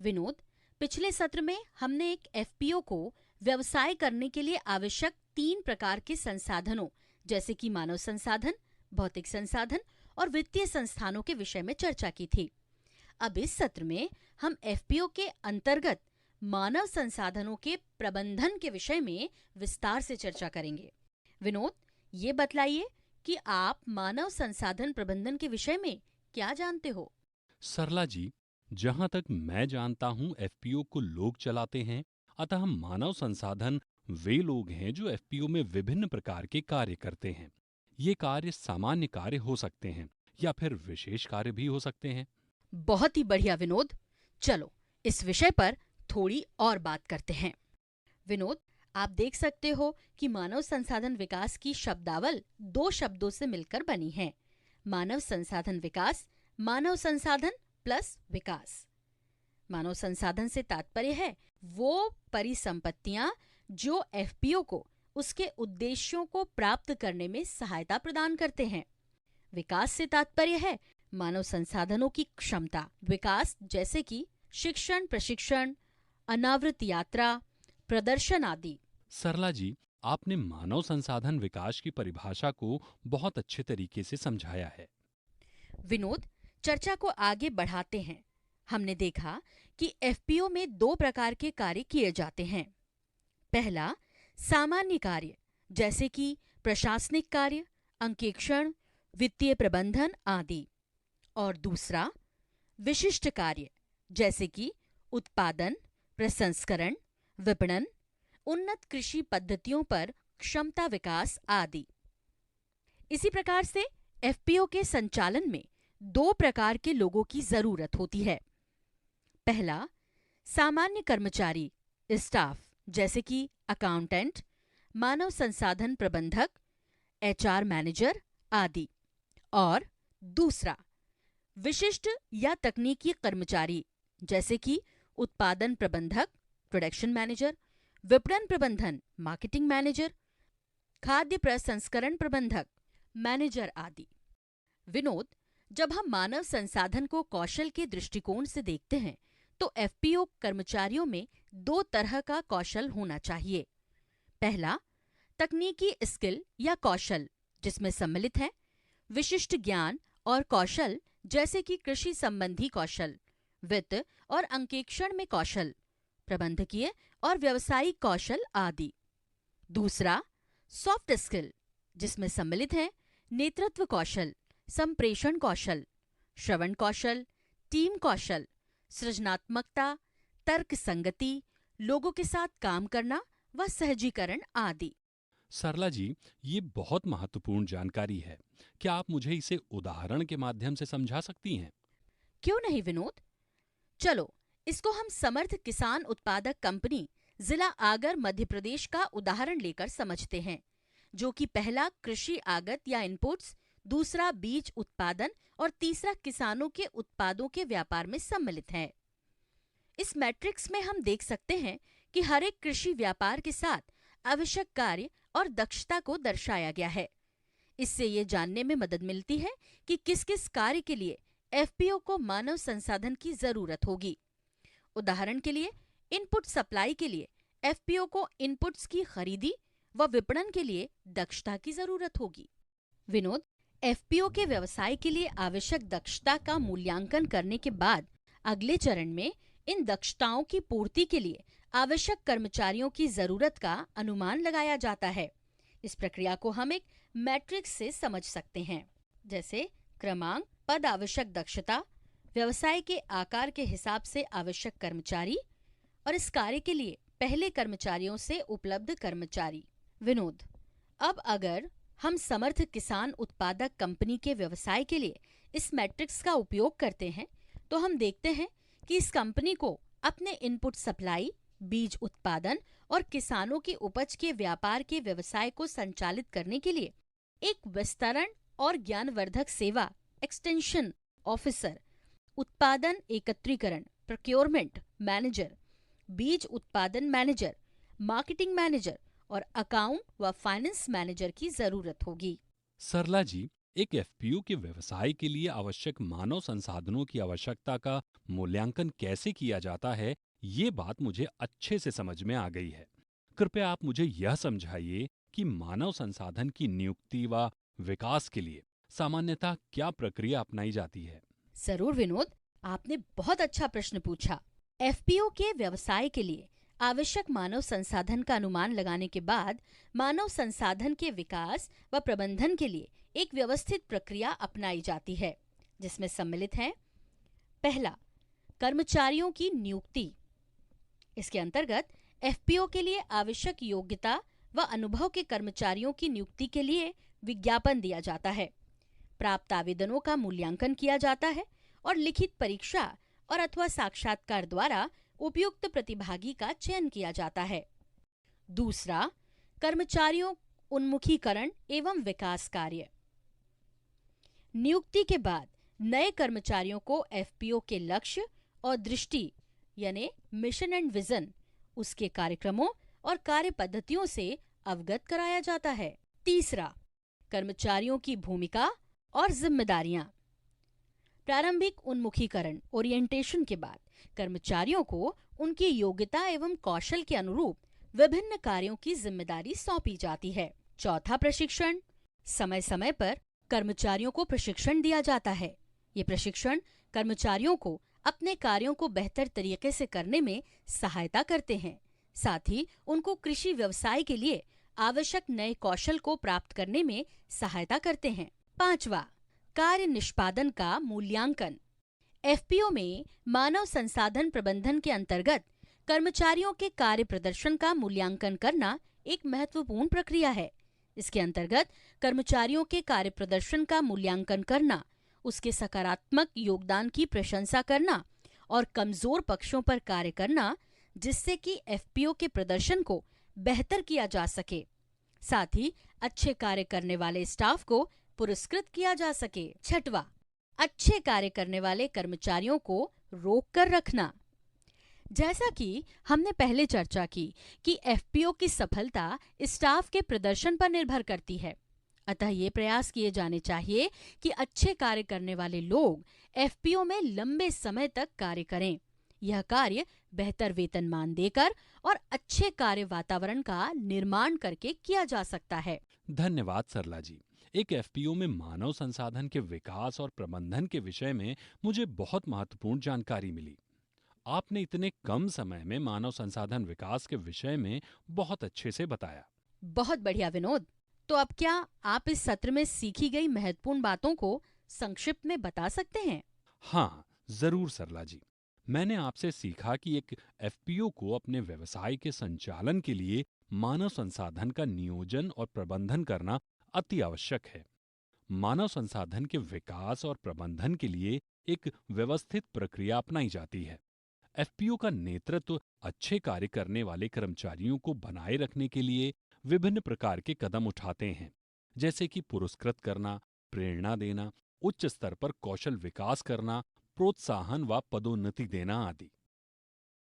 विनोद, पिछले सत्र में हमने एक एफपीओ को व्यवसाय करने के लिए आवश्यक 3 प्रकार के संसाधनों जैसे कि मानव संसाधन, भौतिक संसाधन और वित्तीय संस्थानों के विषय में चर्चा की थी। अब इस सत्र में हम एफपीओ के अंतर्गत मानव संसाधनों के प्रबंधन के विषय में विस्तार से चर्चा करेंगे। विनोद, ये बतलाइए कि आप मानव संसाधन प्रबंधन के विषय में क्या जानते हो? सरला जी, जहां तक मैं जानता हूं एफपीओ को लोग चलाते हैं, अतः मानव संसाधन वे लोग हैं जो एफपीओ में विभिन्न प्रकार के कार्य करते हैं। ये कार्य सामान्य कार्य हो सकते हैं या फिर विशेष कार्य भी हो सकते हैं। बहुत ही बढ़िया विनोद। चलो इस विषय पर थोड़ी और बात करते हैं। विनोद, आप देख सकते हो कि मानव संसाधन विकास की शब्दावल 2 शब्दों से मिलकर बनी है। मानव संसाधन विकास, मानव संसाधन प्लस विकास। मानव संसाधन से तात्पर्य है वो परिसंपत्तियां जो एफपीओ को उसके उद्देश्यों को प्राप्त करने में सहायता प्रदान करते हैं। विकास से तात्पर्य है मानव संसाधनों की क्षमता विकास, जैसे कि शिक्षण, प्रशिक्षण, अनावृत यात्रा, प्रदर्शन आदि। सरला जी, आपने मानव संसाधन विकास की परिभाषा को बहुत अच्छे तरीके से समझाया है। विनोद, चर्चा को आगे बढ़ाते हैं। हमने देखा कि एफपीओ में 2 प्रकार के कार्य किए जाते हैं। पहला, सामान्य कार्य जैसे कि प्रशासनिक कार्य, अंकेक्षण, वित्तीय प्रबंधन आदि। और दूसरा, विशिष्ट कार्य जैसे कि उत्पादन, प्रसंस्करण, विपणन, उन्नत कृषि पद्धतियों पर क्षमता विकास आदि। इसी प्रकार से एफपीओ के संचालन में 2 प्रकार के लोगों की जरूरत होती है। पहला, सामान्य कर्मचारी स्टाफ जैसे कि अकाउंटेंट, मानव संसाधन प्रबंधक, एचआर मैनेजर आदि। और दूसरा, विशिष्ट या तकनीकी कर्मचारी जैसे कि उत्पादन प्रबंधक, प्रोडक्शन मैनेजर, विपणन प्रबंधन, मार्केटिंग मैनेजर, खाद्य प्रसंस्करण प्रबंधक, मैनेजर आदि। विनोद, जब हम मानव संसाधन को कौशल के दृष्टिकोण से देखते हैं तो एफपीओ कर्मचारियों में 2 तरह का कौशल होना चाहिए। पहला, तकनीकी स्किल या कौशल जिसमें सम्मिलित है विशिष्ट ज्ञान और कौशल जैसे कि कृषि संबंधी कौशल, वित्त और अंकेक्षण में कौशल, प्रबंधकीय और व्यावसायिक कौशल आदि। दूसरा, सॉफ्ट स्किल जिसमें सम्मिलित है नेतृत्व कौशल, संप्रेषण कौशल, श्रवण कौशल, टीम कौशल, सृजनात्मकता, तर्क संगति, लोगों के साथ काम करना व सहजीकरण आदि। सरला जी, ये बहुत महत्वपूर्ण जानकारी है। क्या आप मुझे इसे उदाहरण के माध्यम से समझा सकती हैं? क्यों नहीं विनोद। चलो इसको हम समर्थ किसान उत्पादक कंपनी जिला आगर मध्य प्रदेश का उदाहरण लेकर समझते हैं, जो कि पहला कृषि आगत या इनपुट्स, दूसरा बीज उत्पादन और तीसरा किसानों के उत्पादों के व्यापार में सम्मिलित है। इस मैट्रिक्स में हम देख सकते हैं कि हर एक कृषि व्यापार के साथ आवश्यक कार्य और दक्षता को दर्शाया गया है। इससे ये जानने में मदद मिलती है कि किस किस कार्य के लिए एफपीओ को मानव संसाधन की जरूरत होगी। उदाहरण के लिए, इनपुट सप्लाई के लिए एफपीओ को इनपुट्स की खरीदी व विपणन के लिए दक्षता की जरूरत होगी। विनोद, एफपीओ के व्यवसाय के लिए आवश्यक दक्षता का मूल्यांकन करने के बाद अगले चरण में इन दक्षताओं की पूर्ति के लिए आवश्यक कर्मचारियों की जरूरत का अनुमान लगाया जाता है। इस प्रक्रिया को हम एक मैट्रिक्स से समझ सकते हैं, जैसे क्रमांक, पद आवश्यक दक्षता, व्यवसाय के आकार के हिसाब से आवश्यक कर्मचारी और इस कार्य के लिए पहले कर्मचारियों से उपलब्ध कर्मचारी। विनोद, अब अगर हम समर्थ किसान उत्पादक कंपनी के व्यवसाय के लिए इस मैट्रिक्स का उपयोग करते हैं तो हम देखते हैं कि इस कंपनी को अपने इनपुट सप्लाई, बीज उत्पादन और किसानों की उपज के व्यापार के व्यवसाय को संचालित करने के लिए एक विस्तरण और ज्ञानवर्धक सेवा एक्सटेंशन ऑफिसर, उत्पादन एकत्रीकरण प्रोक्योरमेंट मैनेजर, बीज उत्पादन मैनेजर, मार्केटिंग मैनेजर और अकाउंट व फाइनेंस मैनेजर की जरूरत होगी। सरला जी, एक एफपीओ के व्यवसाय के लिए आवश्यक मानव संसाधनों की आवश्यकता का मूल्यांकन कैसे किया जाता है, ये बात मुझे अच्छे से समझ में आ गई है। कृपया आप मुझे यह समझाइए कि मानव संसाधन की नियुक्ति व विकास के लिए सामान्यतः क्या प्रक्रिया अपनाई जाती है। जरूर विनोद, आपने बहुत अच्छा प्रश्न पूछा। एफपीओ के व्यवसाय के लिए आवश्यक मानव संसाधन का अनुमान लगाने के बाद मानव संसाधन के विकास व प्रबंधन के लिए एक व्यवस्थित प्रक्रिया अपनाई जाती है, जिसमें सम्मिलित हैं: पहला, कर्मचारियों की नियुक्ति। इसके अंतर्गत एफपीओ के लिए आवश्यक योग्यता व अनुभव के कर्मचारियों की नियुक्ति के लिए विज्ञापन दिया जाता है। प्राप्त आवेदनों का मूल्यांकन किया जाता है और लिखित परीक्षा और अथवा साक्षात्कार द्वारा उपयुक्त प्रतिभागी का चयन किया जाता है। दूसरा, कर्मचारियों उन्मुखीकरण एवं विकास कार्य। नियुक्ति के बाद नए कर्मचारियों को एफपीओ के लक्ष्य और दृष्टि यानी मिशन एंड विजन, उसके कार्यक्रमों और कार्य पद्धतियों से अवगत कराया जाता है। तीसरा, कर्मचारियों की भूमिका और जिम्मेदारियां। प्रारंभिक उन्मुखीकरण ओरिएंटेशन के बाद कर्मचारियों को उनकी योग्यता एवं कौशल के अनुरूप विभिन्न कार्यों की जिम्मेदारी सौंपी जाती है। चौथा, प्रशिक्षण। समय समय पर कर्मचारियों को प्रशिक्षण दिया जाता है। ये प्रशिक्षण कर्मचारियों को अपने कार्यों को बेहतर तरीके से करने में सहायता करते हैं, साथ ही उनको कृषि व्यवसाय के लिए आवश्यक नए कौशल को प्राप्त करने में सहायता करते हैं। पांचवा, कार्य निष्पादन का मूल्यांकन। एफपीओ में मानव संसाधन प्रबंधन के अंतर्गत कर्मचारियों के कार्य प्रदर्शन का मूल्यांकन करना एक महत्वपूर्ण प्रक्रिया है। इसके अंतर्गत कर्मचारियों के कार्य प्रदर्शन का मूल्यांकन करना, उसके सकारात्मक योगदान की प्रशंसा करना और कमजोर पक्षों पर कार्य करना, जिससे कि एफपीओ के प्रदर्शन को बेहतर किया जा सके। साथ ही अच्छे कार्य करने वाले स्टाफ को पुरस्कृत किया जा सके। छठवां, अच्छे कार्य करने वाले कर्मचारियों को रोक कर रखना। जैसा कि हमने पहले चर्चा की कि एफपीओ की सफलता स्टाफ के प्रदर्शन पर निर्भर करती है, अतः ये प्रयास किए जाने चाहिए कि अच्छे कार्य करने वाले लोग एफपीओ में लंबे समय तक कार्य करें। यह कार्य बेहतर वेतनमान देकर और अच्छे कार्य वातावरण का निर्माण करके किया जा सकता है। धन्यवाद सरला जी। एक एफपीओ में मानव संसाधन के विकास और प्रबंधन के विषय में मुझे बहुत महत्वपूर्ण जानकारी मिली। आपने इतने कम समय में मानव संसाधन विकास के विषय में बहुत अच्छे से बताया। बहुत बढ़िया विनोद। तो अब क्या आप इस सत्र में सीखी गई महत्वपूर्ण बातों को संक्षिप्त में बता सकते हैं? हाँ, जरूर सरला जी। मैंने आपसे सीखा कि एक एफपीओ को अपने व्यवसाय के संचालन के लिए मानव संसाधन का नियोजन और प्रबंधन करना अति आवश्यक है। मानव संसाधन के विकास और प्रबंधन के लिए एक व्यवस्थित प्रक्रिया अपनाई जाती है। एफपीओ का नेतृत्व अच्छे कार्य करने वाले कर्मचारियों को बनाए रखने के लिए विभिन्न प्रकार के कदम उठाते हैं, जैसे कि पुरस्कृत करना, प्रेरणा देना, उच्च स्तर पर कौशल विकास करना, प्रोत्साहन व पदोन्नति देना आदि।